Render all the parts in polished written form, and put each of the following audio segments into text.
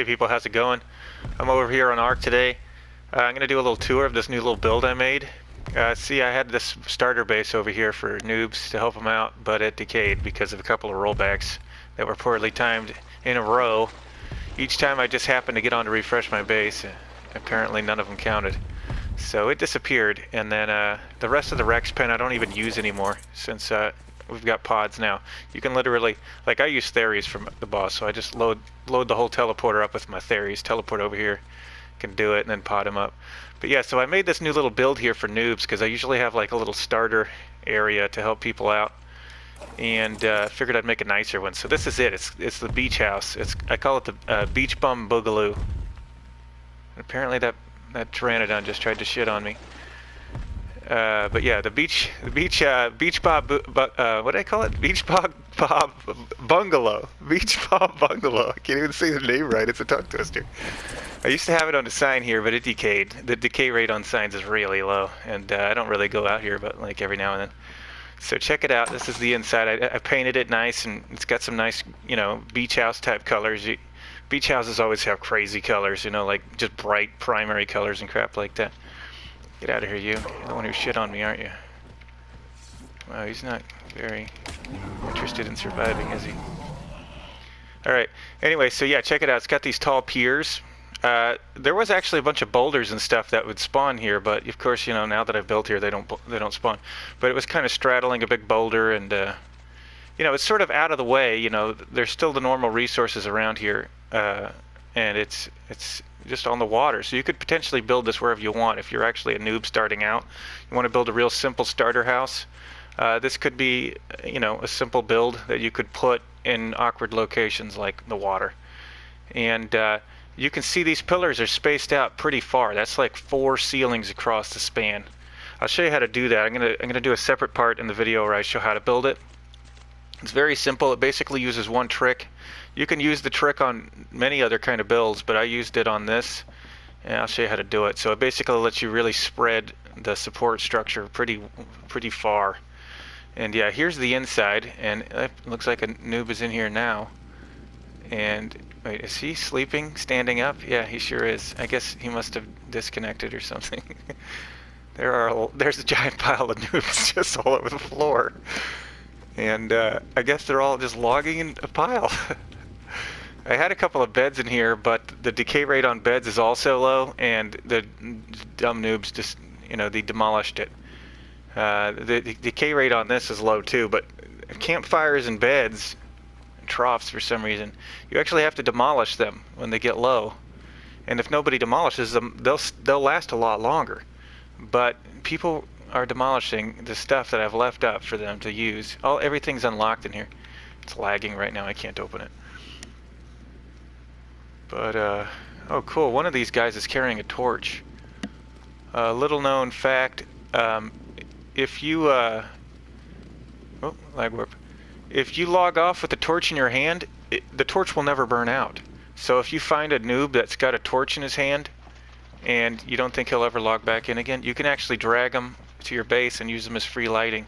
Hey people, how's it going? I'm over here on Ark today. I'm going to do a little tour of this new little build I made. See, I had this starter base over here for noobs to help them out, but it decayed because of a couple of rollbacks that were poorly timed in a row. Each time I just happened to get on to refresh my base, apparently none of them counted. So it disappeared, and then the rest of the Rex pen I don't even use anymore since we've got pods now. You can literally, like I use Theries from the boss, so I just load the whole teleporter up with my Theries, teleport over here, can do it, and then pod them up. But yeah, so I made this new little build here for noobs because I usually have like a little starter area to help people out, and figured I'd make a nicer one. So this is it. It's the Beachhouse. I call it the Beach Bum Bungalow. Apparently that Pteranodon just tried to shit on me. But yeah, the beach bob, what do I call it? Beach bob bungalow. Beach bob bungalow. I can't even say the name right. It's a tongue twister. I used to have it on a sign here, but it decayed. The decay rate on signs is really low, and I don't really go out here, but like every now and then. So check it out. This is the inside. I painted it nice, and it's got some nice, beach house type colors. Beach houses always have crazy colors, like just bright primary colors and crap like that. Get out of here, you. You're the one who shit on me, aren't you? Wow, he's not very interested in surviving, is he? Alright, anyway, so yeah, check it out. It's got these tall piers. There was actually a bunch of boulders and stuff that would spawn here, but of course, now that I've built here, they don't spawn. But it was kind of straddling a big boulder, and it's sort of out of the way. There's still the normal resources around here, and it's just on the water, so you could potentially build this wherever you want. If you're actually a noob starting out, you want to build a real simple starter house, this could be a simple build that you could put in awkward locations like the water. And you can see these pillars are spaced out pretty far. That's like 4 ceilings across the span. I'll show you how to do that. I'm gonna do a separate part in the video where I show how to build it. It's very simple. It basically uses one trick. You can use the trick on many other kind of builds, but I used it on this, and I'll show you how to do it. So it basically lets you really spread the support structure pretty far. And yeah, here's the inside, and it looks like a noob is in here now. And wait, is he sleeping, standing up? Yeah, he sure is. I guess he must have disconnected or something. There's a giant pile of noobs just all over the floor. And I guess they're all just logging in a pile. I had a couple of beds in here, but the decay rate on beds is also low, and the dumb noobs just, they demolished it. The decay rate on this is low too, but campfires and beds, and troughs for some reason, you actually have to demolish them when they get low. And if nobody demolishes them, they'll last a lot longer. But people are demolishing the stuff that I've left up for them to use. Everything's unlocked in here. It's lagging right now. I can't open it. But oh cool, one of these guys is carrying a torch. Little known fact, if you lag warp. If you log off with the torch in your hand, the torch will never burn out. So if you find a noob that's got a torch in his hand and you don't think he'll ever log back in again, you can actually drag him to your base and use them as free lighting.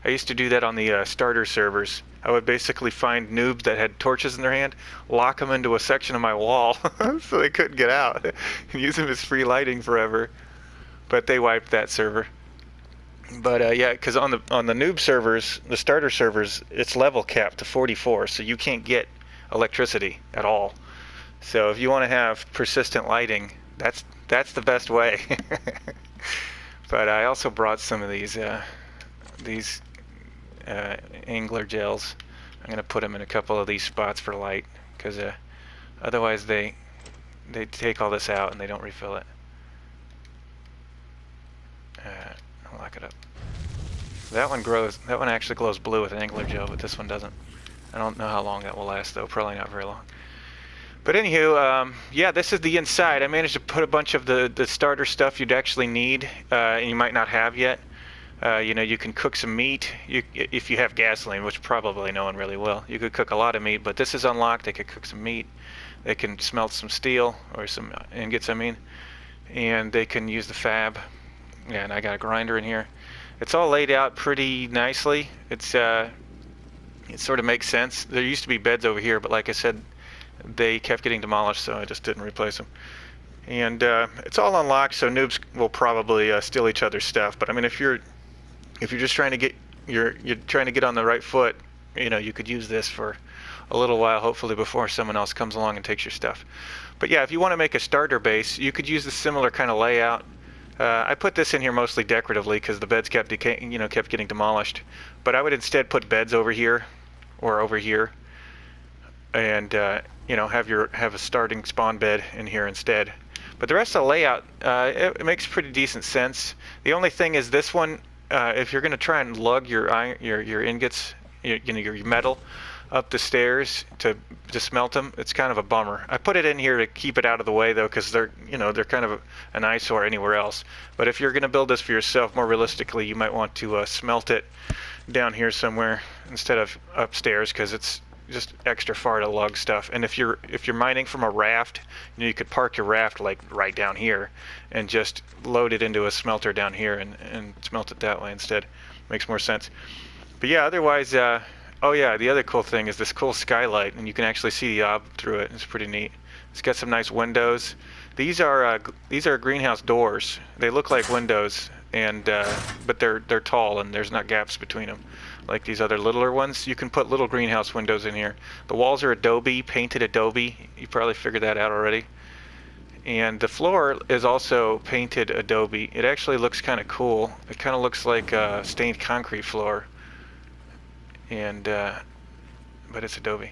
I used to do that on the starter servers. I would basically find noobs that had torches in their hand, lock them into a section of my wall so they couldn't get out, and use them as free lighting forever. But they wiped that server. But yeah, because on the noob servers, the starter servers, it's level capped to 44, so you can't get electricity at all. So if you want to have persistent lighting, that's the best way. But I also brought some of these angler gels. I'm going to put them in a couple of these spots for light, because otherwise they take all this out and they don't refill it. I'll lock it up. That one actually glows blue with an angler gel, but this one doesn't. I don't know how long that will last though, probably not very long. But anywho, yeah, this is the inside. I managed to put a bunch of the starter stuff you'd actually need, and you might not have yet. You can cook some meat if you have gasoline, which probably no one really will. You could cook a lot of meat, but this is unlocked. They could cook some meat. They can smelt some steel or some ingots, and they can use the fab. Yeah, and I got a grinder in here. It's all laid out pretty nicely. It sort of makes sense. There used to be beds over here, but like I said, they kept getting demolished, so I just didn't replace them. And it's all unlocked, so noobs will probably steal each other's stuff. But I mean, if you're just trying to get you're trying to get on the right foot, you know, you could use this for a little while, hopefully before someone else comes along and takes your stuff. But yeah, if you want to make a starter base, you could use the similar kind of layout. I put this in here mostly decoratively because the beds kept decaying, you know, kept getting demolished. But I would instead put beds over here or over here, and you know, have a starting spawn bed in here instead. But the rest of the layout, it makes pretty decent sense. The only thing is this one, if you're going to try and lug your ingots, your metal up the stairs to smelt them, it's kind of a bummer. I put it in here to keep it out of the way though, because they're kind of an eyesore anywhere else. But if you're going to build this for yourself, more realistically, you might want to smelt it down here somewhere instead of upstairs, because it's just extra far to lug stuff. And if you're mining from a raft, you know, you could park your raft like right down here and just load it into a smelter down here and smelt it that way instead. Makes more sense. But yeah, otherwise, oh yeah, the other cool thing is this cool skylight, and you can actually see the ob through it. It's pretty neat. It's got some nice windows. These are greenhouse doors. They look like windows, and but they're tall and there's not gaps between them like these other littler ones. You can put little greenhouse windows in here. The walls are adobe, painted adobe. You probably figured that out already. And the floor is also painted adobe. It actually looks kind of cool. It kind of looks like a stained concrete floor, and but it's adobe.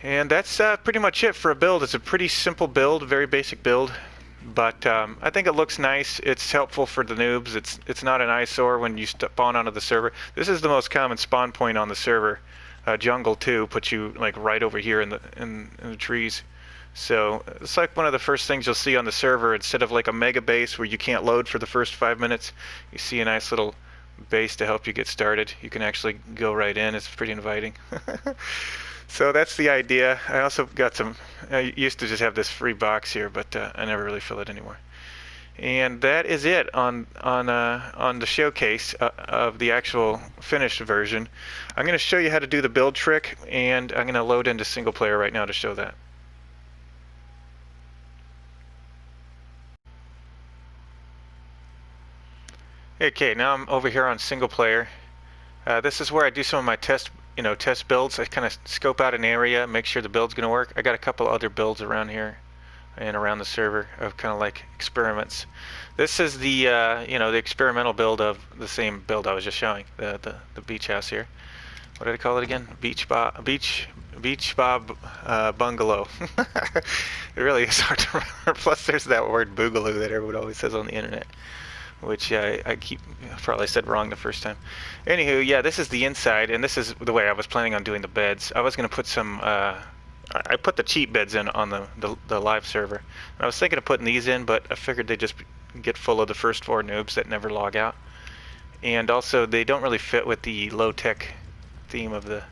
And that's pretty much it for a build. It's a pretty simple build, very basic build, but I think it looks nice. It's helpful for the noobs. It's not an eyesore when you spawn onto the server. This is the most common spawn point on the server. Jungle 2 puts you like right over here in the trees. So it's like one of the first things you'll see on the server. Instead of like a mega base where you can't load for the first 5 minutes, you see a nice little base to help you get started. You can actually go right in. It's pretty inviting. So that's the idea. I also got some, I used to just have this free box here, but I never really fill it anymore. And that is it on the showcase of the actual finished version. I'm going to show you how to do the build trick, and I'm going to load into single player right now to show that. Okay, now I'm over here on single player. This is where I do some of my test builds. I kind of scope out an area, make sure the build's going to work. I got a couple other builds around here and around the server of kind of like experiments. This is the the experimental build of the same build I was just showing, the beach house here. What did I call it again? Beach Bob Bungalow. It really is hard to remember. Plus, there's that word boogaloo that everyone always says on the internet, which I probably said wrong the first time. Anywho, yeah, this is the inside, and this is the way I was planning on doing the beds. I was going to put some, I put the cheap beds in on the live server. And I was thinking of putting these in, but I figured they'd just get full of the first 4 noobs that never log out. And also, they don't really fit with the low-tech theme of the,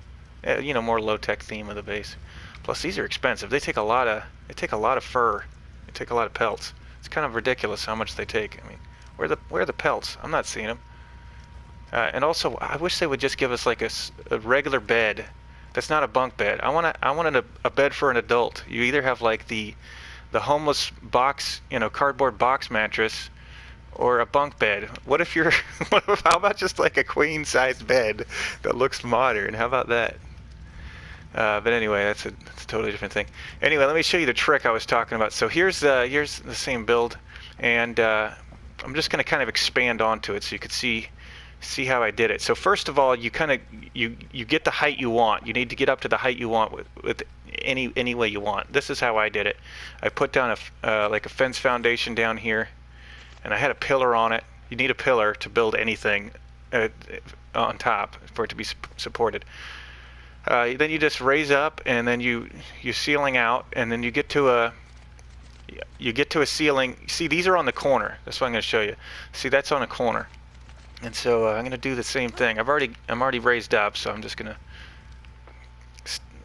more low-tech theme of the base. Plus, these are expensive. They take a lot of fur. They take a lot of pelts. It's kind of ridiculous how much they take. I mean, where are the pelts? I'm not seeing them. And also, I wish they would just give us like a regular bed that's not a bunk bed. I wanted a bed for an adult. You either have like the homeless box, cardboard box mattress, or a bunk bed. What if you're? How about just like a queen-sized bed that looks modern? How about that? But anyway, that's a totally different thing. Anyway, let me show you the trick I was talking about. So here's the same build, and I'm just going to kind of expand onto it so you could see how I did it. So first of all, you get the height you want. You need to get up to the height you want with any way you want. This is how I did it. I put down like a fence foundation down here, and I had a pillar on it. You need a pillar to build anything on top for it to be supported. Then you just raise up, and then you're ceiling out, and then you get to a ceiling. See, these are on the corner. That's what I'm going to show you. See, that's on a corner. And so I'm going to do the same thing. I'm already raised up, so I'm just going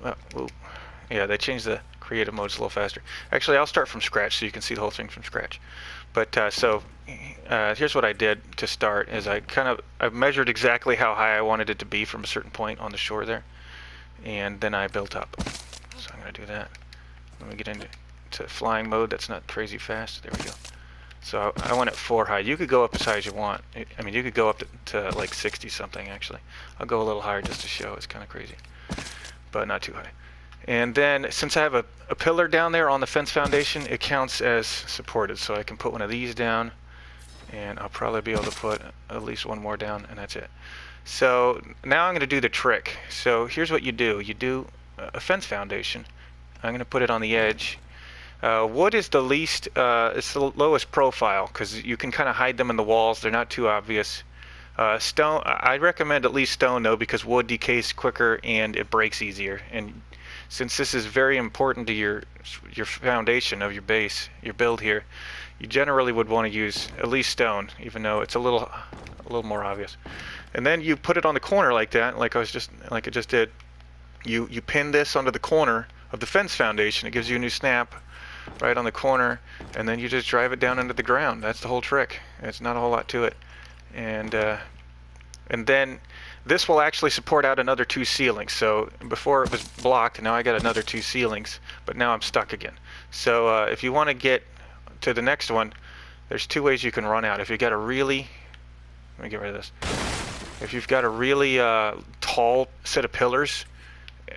to... yeah, they changed the creative modes a little faster. Actually, I'll start from scratch so you can see the whole thing from scratch. But here's what I did to start. Is I measured exactly how high I wanted it to be from a certain point on the shore there. And then I built up. So I'm going to do that. When we get into flying mode, that's not crazy fast. There we go. So I went at 4 high. You could go up as high as you want. I mean, you could go up to like 60 something actually. I'll go a little higher just to show. It's kind of crazy, but not too high. And then since I have a pillar down there on the fence foundation, it counts as supported. So I can put one of these down, and I'll probably be able to put at least one more down, and that's it. So now I'm going to do the trick. So here's what you do. You do a fence foundation. I'm going to put it on the edge. Wood is the least, it's the lowest profile because you can kind of hide them in the walls. They're not too obvious. Stone, I recommend at least stone though, because wood decays quicker and it breaks easier. And since this is very important to your foundation of your base, your build here, you generally would want to use at least stone, even though it's a little more obvious. And then you put it on the corner like that, like I just did. You pin this onto the corner of the fence foundation. It gives you a new snap right on the corner, and then you just drive it down into the ground. That's the whole trick. It's not a whole lot to it. And then this will actually support out another 2 ceilings. So before it was blocked, now I got another 2 ceilings, but now I'm stuck again. So if you want to get to the next one, there's 2 ways you can run out. If you've got a really, let me get rid of this. If you've got a really tall set of pillars,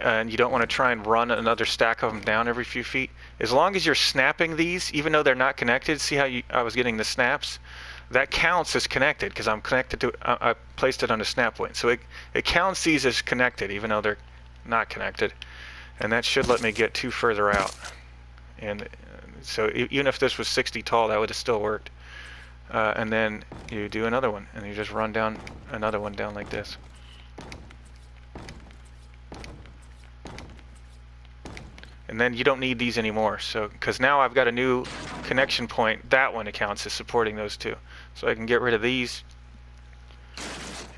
and you don't want to try and run another stack of them down every few feet, as long as you're snapping these, even though they're not connected, see how I was getting the snaps? That counts as connected because I'm connected to, I placed it on a snap point. So it counts these as connected even though they're not connected. And that should let me get 2 further out. And so even if this was 60 tall, that would have still worked. And then you do another one, and you just run down another one down like this. And then you don't need these anymore, so because now I've got a new connection point. That one accounts as supporting those 2, so I can get rid of these.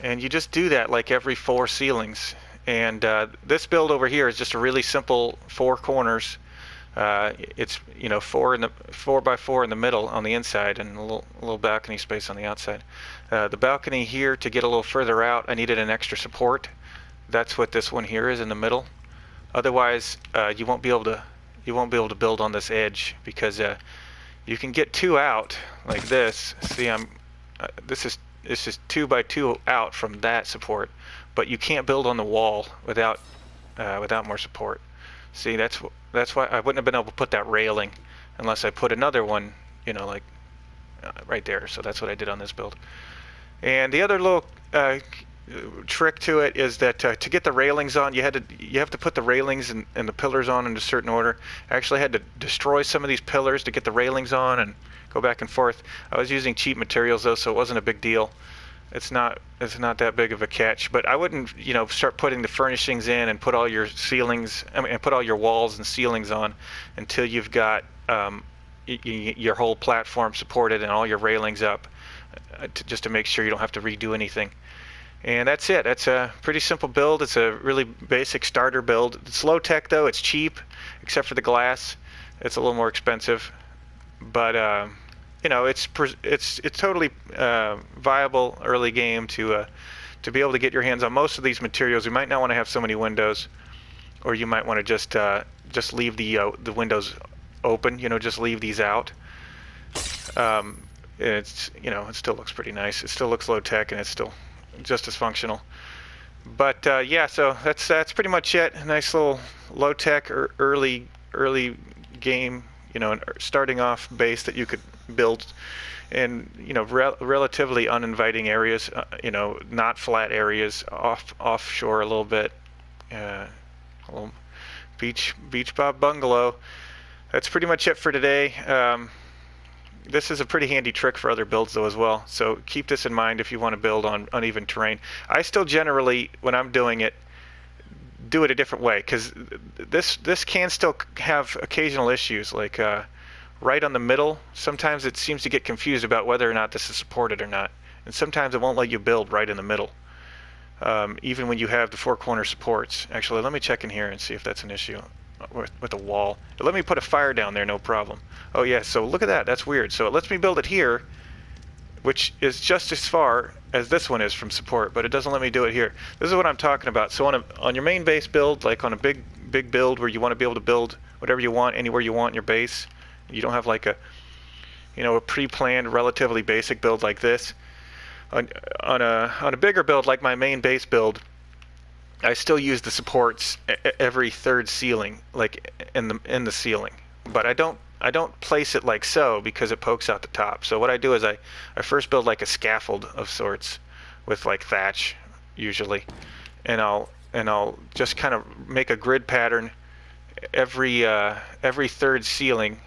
And you just do that like every 4 ceilings. And this build over here is just a really simple 4 corners. It's 4 by 4 in the middle on the inside, and a little balcony space on the outside. The balcony here, to get a little further out, I needed an extra support. That's what this one here is in the middle. Otherwise, you won't be able to build on this edge, because you can get 2 out like this. See, this is 2 by 2 out from that support, but you can't build on the wall without more support. See, that's why I wouldn't have been able to put that railing unless I put another one, like right there. So that's what I did on this build. And the other little trick to it is that to get the railings on, you have to put the railings and the pillars on in a certain order. I actually had to destroy some of these pillars to get the railings on and go back and forth. I was using cheap materials though, so it wasn't a big deal. It's not that big of a catch, but I wouldn't start putting the furnishings in and put all your ceilings, and put all your walls and ceilings on until you've got your whole platform supported and all your railings up, just to make sure you don't have to redo anything. And that's it. That's a pretty simple build. It's a really basic starter build. It's low tech though. It's cheap, except for the glass. It's a little more expensive, but it's totally viable early game to be able to get your hands on most of these materials. You might not want to have so many windows, or you might want to just leave the windows open. Just leave these out. It still looks pretty nice. It still looks low tech, and it's still just as functional. But yeah, so that's pretty much it. A nice little low tech or early game, starting off base that you could build in relatively uninviting areas, not flat areas, offshore a little bit, a little beach bungalow. That's pretty much it for today. This is a pretty handy trick for other builds though as well, so keep this in mind if you want to build on uneven terrain. I still generally, when I'm doing it, do it a different way, because this can still have occasional issues, like right on the middle. Sometimes it seems to get confused about whether or not this is supported or not, and sometimes it won't let you build right in the middle, even when you have the 4 corner supports. Actually, let me check in here and see if that's an issue with the wall. Let me put a fire down there, no problem. Oh yeah, so look at that. That's weird. So it lets me build it here which is just as far as this one is from support, but it doesn't let me do it here. This is what I'm talking about. So on your main base build, like on a big build where you want to be able to build whatever you want anywhere you want in your base, you don't have like a pre-planned relatively basic build like this. On a bigger build like my main base build, I still use the supports every third ceiling, like in the ceiling, but I don't place it like so because it pokes out the top. So what I do is I first build like a scaffold of sorts with like thatch usually, and I'll just kind of make a grid pattern every third ceiling.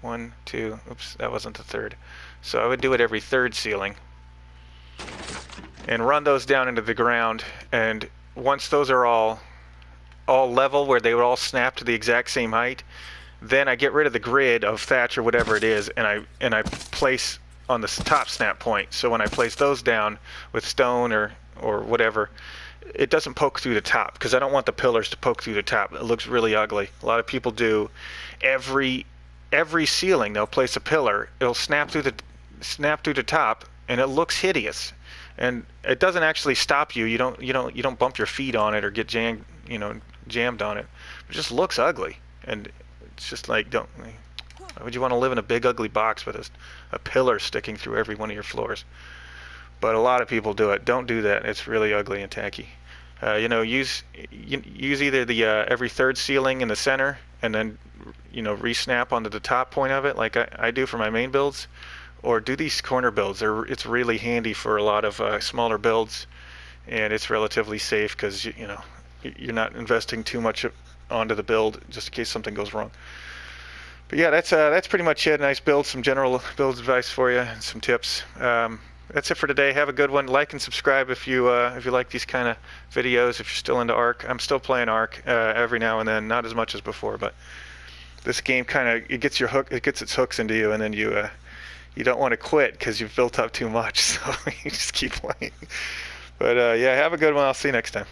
One, two, oops, that wasn't the third. So I would do it every third ceiling and run those down into the ground, and once those are all level where they would all snap to the exact same height, then I get rid of the grid of thatch or whatever it is, and I place on the top snap point. So when I place those down with stone or whatever, it doesn't poke through the top because I don't want the pillars to poke through the top. It looks really ugly. A lot of people do every ceiling they'll place a pillar, it'll snap through the top, and it looks hideous. And it doesn't actually stop you. You don't bump your feet on it or get jammed on it. It just looks ugly, and it's just like, why would you want to live in a big ugly box with a pillar sticking through every one of your floors? But a lot of people do it. Don't do that. It's really ugly and tacky. Use either the every third ceiling in the center, and then re-snap onto the top point of it like I do for my main builds, or do these corner builds. It's really handy for a lot of smaller builds, and it's relatively safe because you're not investing too much onto the build just in case something goes wrong. But yeah, that's pretty much it. Nice build, some general build advice for you, and some tips. That's it for today. Have a good one. Like and subscribe if you like these kind of videos. If you're still into Ark, I'm still playing Ark every now and then, not as much as before, but this game it gets its hooks into you, and then you don't want to quit because you've built up too much, so you just keep playing. But yeah, have a good one. I'll see you next time.